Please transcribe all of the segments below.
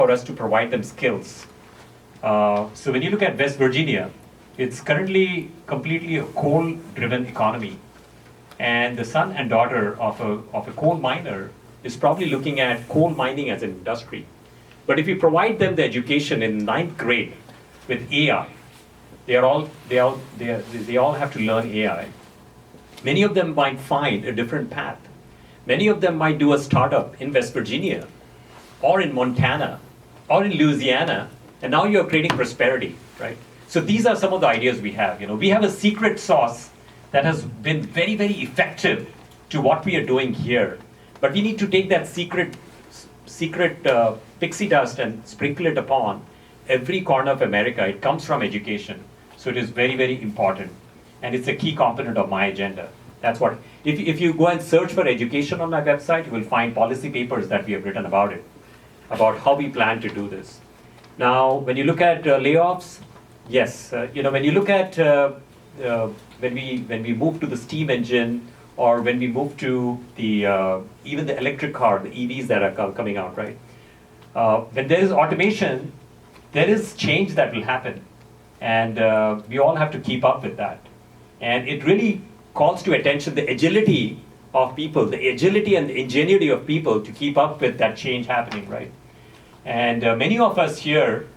for us to provide them skills. So when you look at West Virginia, it's currently completely a coal-driven economy. And the son and daughter of a coal miner is probably looking at coal mining as an industry. But if you provide them the education in 9th grade with AI, they all have to learn AI. Many of them might find a different path. Many of them might do a startup in West Virginia, or in Montana, or in Louisiana, and now you're creating prosperity, right? So these are some of the ideas we have. We have a secret sauce that has been very, very effective to what we are doing here. But we need to take that secret pixie dust and sprinkle it upon every corner of America. It comes from education. So it is very, very important. And it's a key component of my agenda. That's what, if you go and search for education on my website, you will find policy papers that we have written about it, about how we plan to do this. Now, when you look at layoffs, yes, when you look at when we move to the steam engine, or when we move to the even the electric car, the EVs that are coming out, right? When there is automation, there is change that will happen, and we all have to keep up with that. And it really calls to attention the agility of people, the agility and the ingenuity of people to keep up with that change happening, right? And many of us here,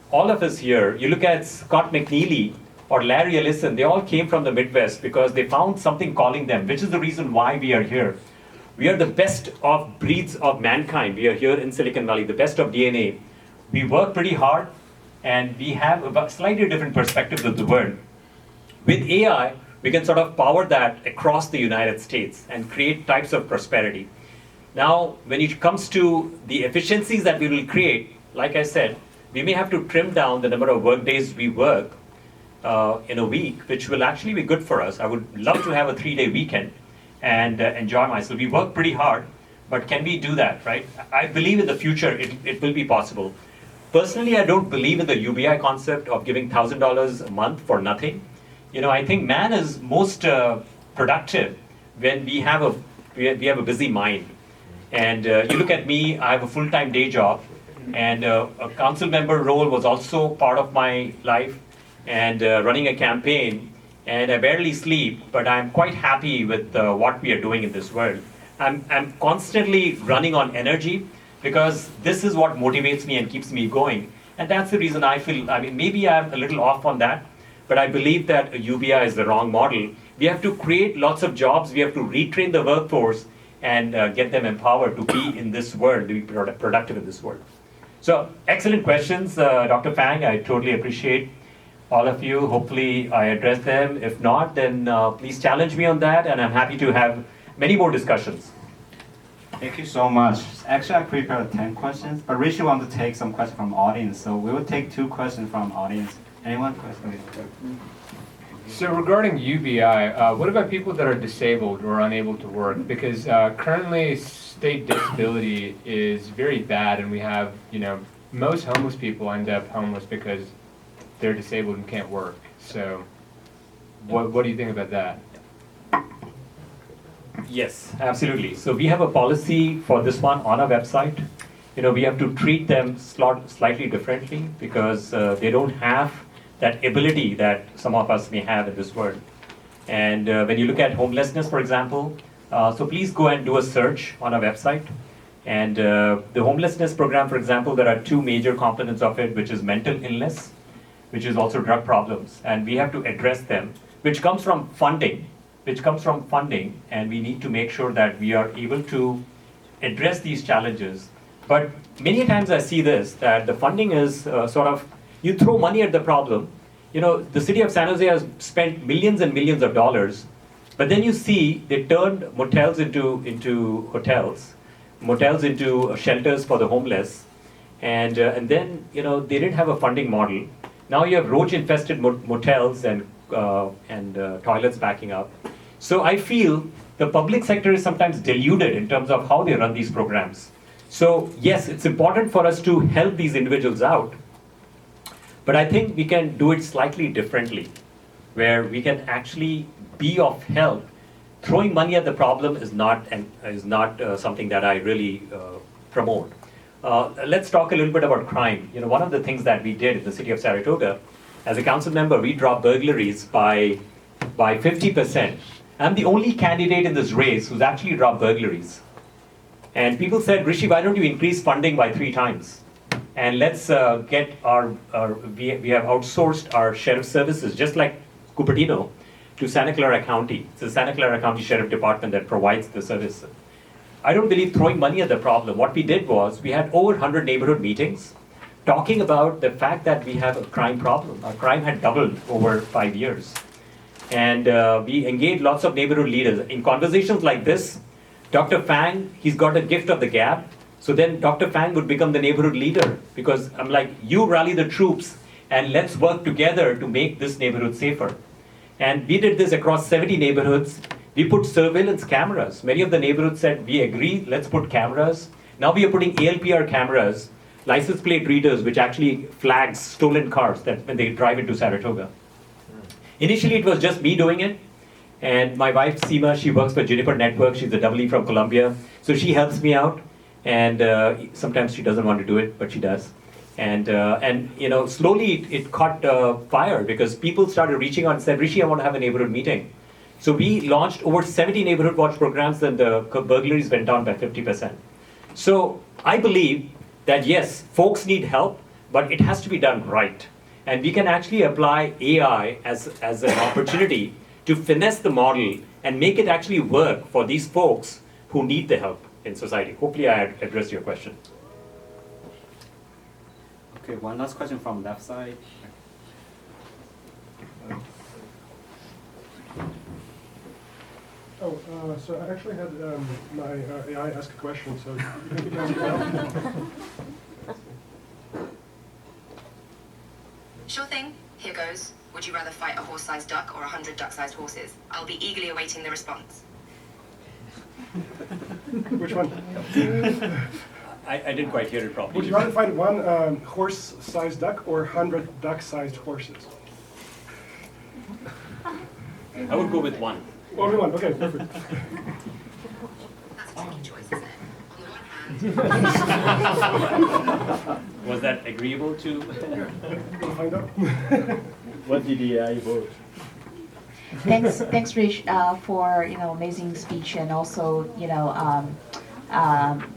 all of us here, you look at Scott McNeely or Larry Ellison, they all came from the Midwest because they found something calling them, which is the reason why we are here. We are the best of breeds of mankind. We are here in Silicon Valley, the best of DNA. We work pretty hard, and we have a slightly different perspective of the world. With AI, we can sort of power that across the United States and create types of prosperity. Now, when it comes to the efficiencies that we will create, like I said, we may have to trim down the number of work days we work in a week, which will actually be good for us. I would love to have a 3-day weekend and enjoy myself. We work pretty hard, but can we do that, right? I believe in the future it will be possible. Personally, I don't believe in the UBI concept of giving $1,000 a month for nothing. I think man is most productive when we have a busy mind. And you look at me, I have a full-time day job, and a council member role was also part of my life, and running a campaign, and I barely sleep, but I'm quite happy with what we are doing in this world. I'm constantly running on energy because this is what motivates me and keeps me going. And that's the reason I feel, maybe I'm a little off on that, but I believe that a UBI is the wrong model. We have to create lots of jobs, we have to retrain the workforce and get them empowered to be in this world, to be productive in this world. So, excellent questions, Dr. Fang. I totally appreciate all of you. Hopefully I addressed them. If not, then please challenge me on that, and I'm happy to have many more discussions. Thank you so much. Actually, I prepared 10 questions, but Rishi wanted to take some questions from audience, so we will take 2 questions from audience. Anyone? Question? So regarding UBI, what about people that are disabled or unable to work? Because currently state disability is very bad, and we have, most homeless people end up homeless because they're disabled and can't work. So what do you think about that? Yes, absolutely. So we have a policy for this one on our website. We have to treat them slightly differently because they don't have that ability that some of us may have in this world. And when you look at homelessness, for example, so please go and do a search on our website. And the homelessness program, for example, there are 2 major components of it, which is mental illness, which is also drug problems. And we have to address them, which comes from funding, and we need to make sure that we are able to address these challenges. But many times I see this, that the funding is sort of, you throw money at the problem. The city of San Jose has spent millions and millions of dollars, but then you see they turned motels into hotels, motels into shelters for the homeless, and then they didn't have a funding model. Now you have roach-infested motels and toilets backing up. So I feel the public sector is sometimes deluded in terms of how they run these programs. So yes, it's important for us to help these individuals out, but I think we can do it slightly differently, where we can actually be of help. Throwing money at the problem is not something that I really promote. let's talk a little bit about crime. One of the things that we did in the city of Saratoga, as a council member, we dropped burglaries by 50%. I'm the only candidate in this race who's actually dropped burglaries. And people said, Rishi, why don't you increase funding by 3 times? And let's get we have outsourced our sheriff services, just like Cupertino, to Santa Clara County. It's the Santa Clara County Sheriff Department that provides the service. I don't believe throwing money at the problem. What we did was, we had over 100 neighborhood meetings talking about the fact that we have a crime problem. Our crime had doubled over 5 years. And we engaged lots of neighborhood leaders. In conversations like this, Dr. Fang, he's got a gift of the gab. So then Dr. Fang would become the neighborhood leader, because I'm like, you rally the troops and let's work together to make this neighborhood safer. And we did this across 70 neighborhoods. We put surveillance cameras. Many of the neighborhoods said, we agree, let's put cameras. Now we are putting ALPR cameras, license plate readers, which actually flags stolen cars that when they drive into Saratoga. Initially, it was just me doing it. And my wife, Seema, she works for Juniper Network. She's a EE from Colombia. So she helps me out. And sometimes she doesn't want to do it, but she does. And slowly it caught fire, because people started reaching out and said, Rishi, I want to have a neighborhood meeting. So we launched over 70 neighborhood watch programs, and the burglaries went down by 50%. So I believe that yes, folks need help, but it has to be done right. And we can actually apply AI as an opportunity to finesse the model and make it actually work for these folks who need the help in society. Hopefully I addressed your question. Okay, one last question from left side. So I actually had my AI ask a question, so you can Sure thing. Here goes. Would you rather fight a horse-sized duck or 100 duck-sized horses? I'll be eagerly awaiting the response. Which one? I didn't quite hear it properly. Would you rather fight one horse-sized duck or 100 duck-sized horses? I would go with one. Only one, okay, perfect. That's a tricky choice, isn't it? On the one hand... Was that agreeable to? We'll find out. What did the AI vote? Thanks, Rich, for amazing speech, and also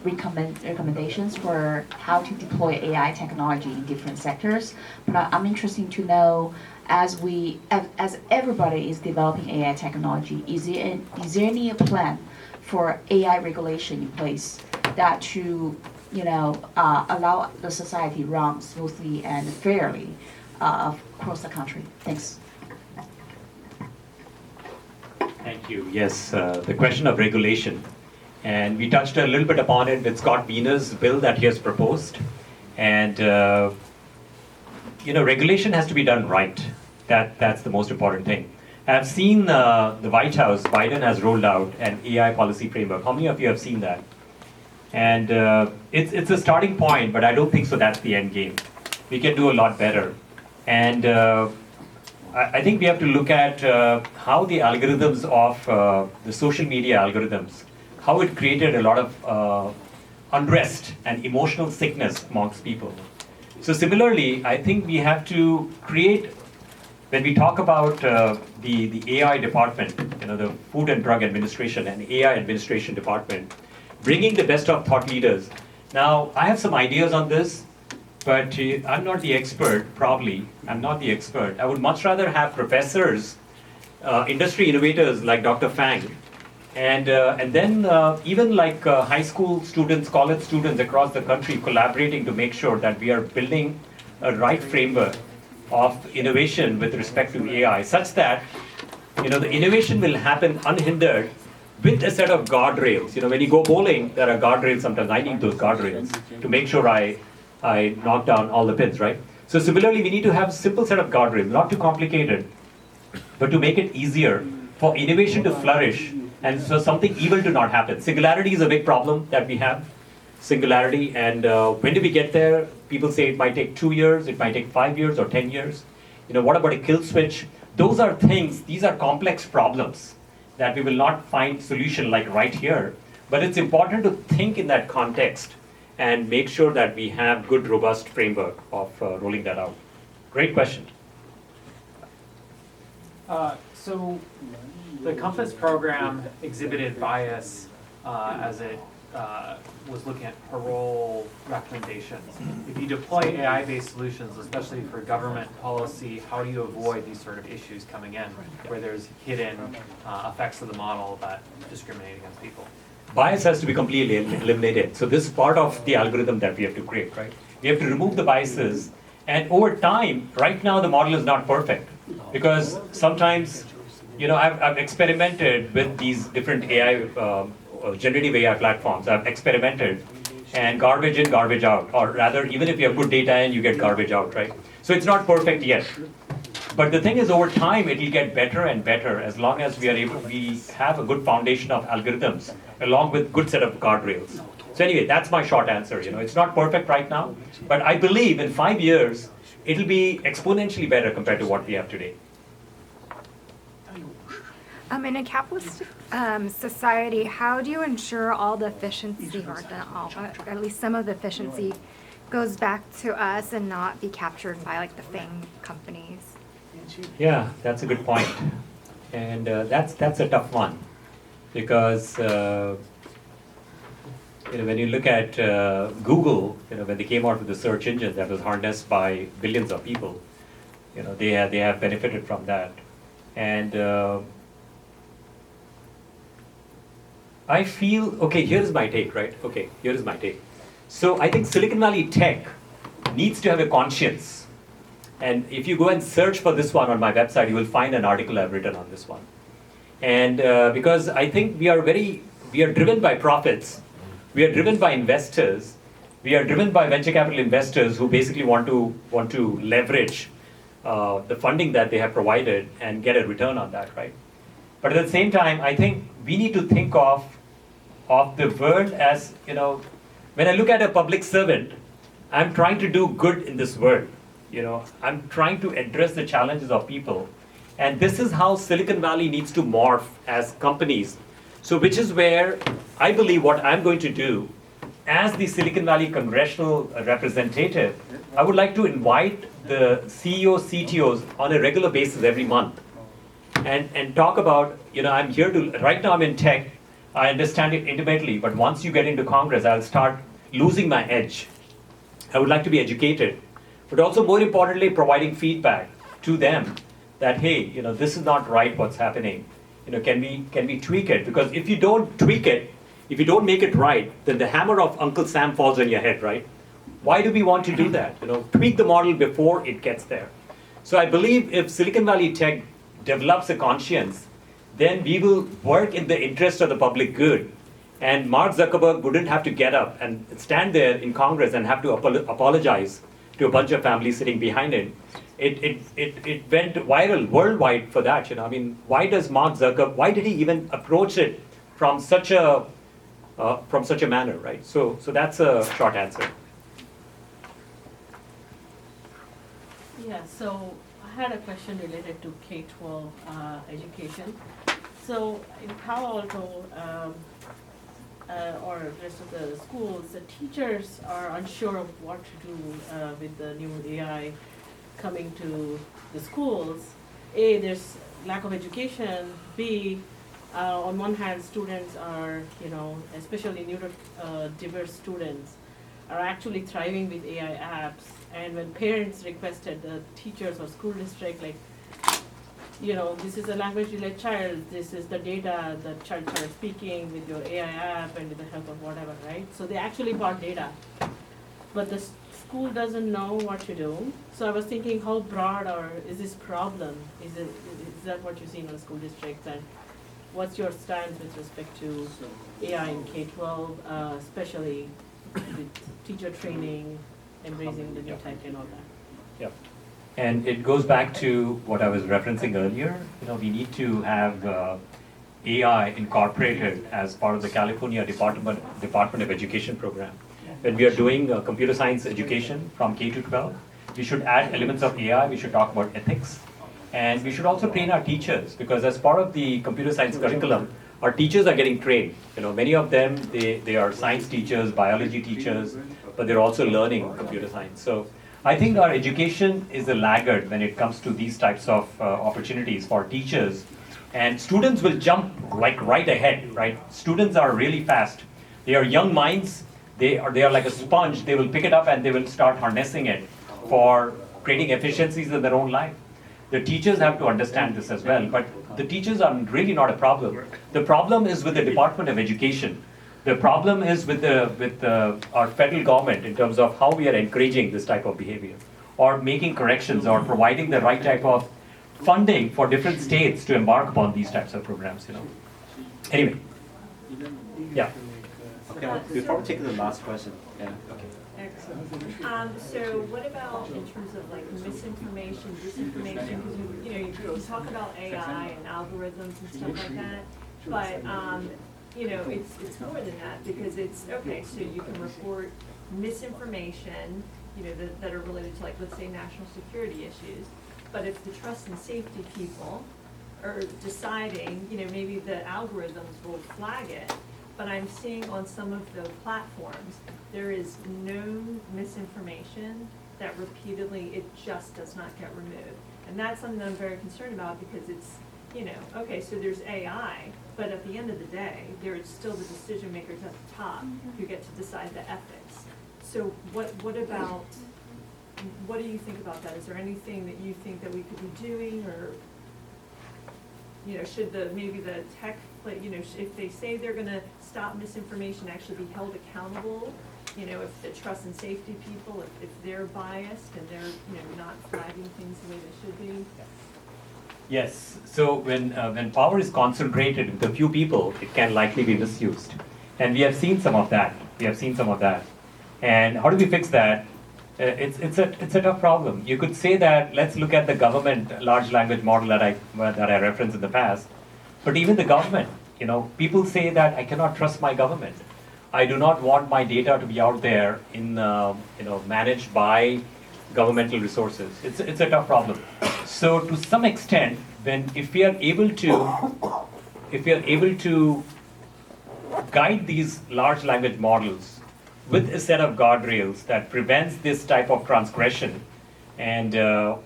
recommendations for how to deploy AI technology in different sectors. But I'm interested to know, as everybody is developing AI technology, is there any plan for AI regulation in place that to allow the society run smoothly and fairly across the country? Thanks. Thank you. Yes, the question of regulation. And we touched a little bit upon it with Scott Wiener's bill that he has proposed. And, regulation has to be done right. That's the most important thing. I've seen the White House, Biden has rolled out an AI policy framework. How many of you have seen that? And it's a starting point, but I don't think so that's the end game. We can do a lot better. And I think we have to look at how the algorithms of the social media algorithms, how it created a lot of unrest and emotional sickness amongst people. So similarly, I think we have to create, when we talk about the AI department, the Food and Drug Administration and AI Administration Department, bringing the best of thought leaders. Now, I have some ideas on this, but I'm not the expert, probably. I'm not the expert. I would much rather have professors, industry innovators like Dr. Fang, and then even like high school students, college students across the country collaborating to make sure that we are building a right framework of innovation with respect to AI, such that the innovation will happen unhindered with a set of guardrails. When you go bowling, there are guardrails sometimes. I need those guardrails to make sure I knock down all the pins, right? So similarly, we need to have a simple set of guardrails, not too complicated, but to make it easier for innovation to flourish and for something evil to not happen. Singularity is a big problem that we have. Singularity, and when do we get there? People say it might take 2 years, it might take 5 years or 10 years. What about a kill switch? Those are things, these are complex problems that we will not find solution like right here. But it's important to think in that context and make sure that we have good, robust framework of rolling that out. Great question. So the Compass program exhibited bias as it was looking at parole recommendations. If you deploy AI-based solutions, especially for government policy, how do you avoid these sort of issues coming in where there's hidden effects of the model that discriminate against people? Bias has to be completely eliminated. So this is part of the algorithm that we have to create, right? We have to remove the biases. And over time, right now the model is not perfect because sometimes, I've experimented with these different AI, generative AI platforms. I've experimented and garbage in, garbage out, or rather, even if you have good data in, you get garbage out, right? So it's not perfect yet. But the thing is, over time, it will get better and better as long as we have a good foundation of algorithms along with good set of guardrails. So anyway, that's my short answer. It's not perfect right now, but I believe in 5 years, it'll be exponentially better compared to what we have today. In a capitalist society, how do you ensure all the efficiency, or not all, but at least some of the efficiency, goes back to us and not be captured by like the FANG companies? Yeah, that's a good point. And that's a tough one because when you look at Google, when they came out with the search engine that was harnessed by billions of people, they have benefited from that. And I feel, okay, here's my take, right? Okay, here is my take. So I think Silicon Valley tech needs to have a conscience. And if you go and search for this one on my website, you will find an article I've written on this one. And because I think we are driven by profits, we are driven by investors, we are driven by venture capital investors who basically want to leverage the funding that they have provided and get a return on that, right? But at the same time, I think we need to think of the world as, when I look at a public servant, I'm trying to do good in this world. I'm trying to address the challenges of people. And this is how Silicon Valley needs to morph as companies. So which is where I believe what I'm going to do as the Silicon Valley congressional representative, I would like to invite the CEOs, CTOs on a regular basis every month and talk about, I'm here to, right now I'm in tech, I understand it intimately, but once you get into Congress, I'll start losing my edge. I would like to be educated, but also more importantly, providing feedback to them that, hey, this is not right what's happening. Can we tweak it? Because if you don't tweak it, if you don't make it right, then the hammer of Uncle Sam falls on your head, right? Why do we want to do that? Tweak the model before it gets there. So I believe if Silicon Valley tech develops a conscience, then we will work in the interest of the public good. And Mark Zuckerberg wouldn't have to get up and stand there in Congress and have to apologize to a bunch of families sitting behind him. It went viral worldwide for that. Why does Mark Zuckerberg? Why did he even approach it from such a manner, right? So that's a short answer. Yeah. So I had a question related to K-12 education. So in Palo Alto or the rest of the schools, the teachers are unsure of what to do with the new AI coming to the schools. A, there's lack of education. B, on one hand, students are, especially neurodiverse students, are actually thriving with AI apps. And when parents requested the teachers or school district, like, this is a language-related child, this is the data the child started speaking with your AI app and with the help of whatever, right? So they actually bought data. But the school doesn't know what to do. So I was thinking, how broad or is this problem? Is that what you see in the school districts? And what's your stance with respect to AI in K-12, especially with teacher training, embracing the new tech and all that? Yep. And it goes back to what I was referencing earlier. We need to have AI incorporated as part of the California Department of Education program. When we are doing computer science education from K to 12, we should add elements of AI. We should talk about ethics. And we should also train our teachers, because as part of the computer science curriculum, Our teachers are getting trained. Many of them, they are science teachers, biology teachers, but they're also learning computer science. So I think our education is a laggard when it comes to these types of opportunities for teachers. And students will jump like right ahead, right? Students are really fast. They are young minds. They are like a sponge. They will pick it up and they will start harnessing it for creating efficiencies in their own life. The teachers have to understand this as well, but the teachers are really not a problem. The problem is with the Department of Education. The problem is with our federal government in terms of how we are encouraging this type of behavior, or making corrections, or providing the right type of funding for different states to embark upon these types of programs. Anyway, yeah. Okay, before we take the last question, yeah. Okay. Excellent. So what about in terms of like misinformation, disinformation? Because you talk about AI and algorithms and stuff like that, but it's more than that, because it's okay. So you can report misinformation, that are related to, like, let's say, national security issues. But if the trust and safety people are deciding, maybe the algorithms will flag it. But I'm seeing on some of the platforms, there is known misinformation that repeatedly, it just does not get removed. And that's something that I'm very concerned about, because it's, okay, so there's AI, but at the end of the day, there's still the decision makers at the top who get to decide the ethics. So what do you think about that? Is there anything that you think that we could be doing, or should maybe the tech, if they say they're going to stop misinformation, actually be held accountable? If the trust and safety people, if they're biased and they're not flagging things the way they should be. Yes. So when power is concentrated with a few people, it can likely be misused, and we have seen some of that. And how do we fix that? It's a tough problem. You could say that let's look at the government large language model that I referenced in the past. But even the government, people say that I cannot trust my government. I do not want my data to be out there in managed by governmental resources. It's a tough problem. So to some extent, if we are able to guide these large language models with a set of guardrails that prevents this type of transgression and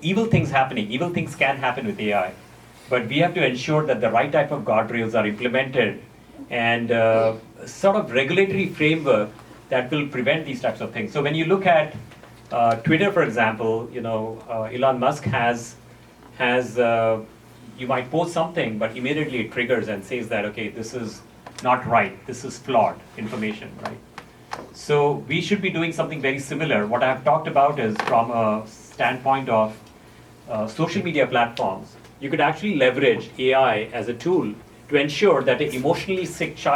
evil things can happen with AI. But we have to ensure that the right type of guardrails are implemented and sort of regulatory framework that will prevent these types of things. So when you look at Twitter, for example, Elon Musk has you might post something, but immediately it triggers and says that, okay, this is not right, this is flawed information, right? So we should be doing something very similar. What I've talked about is from a standpoint of social media platforms. You could actually leverage AI as a tool to ensure that an emotionally sick child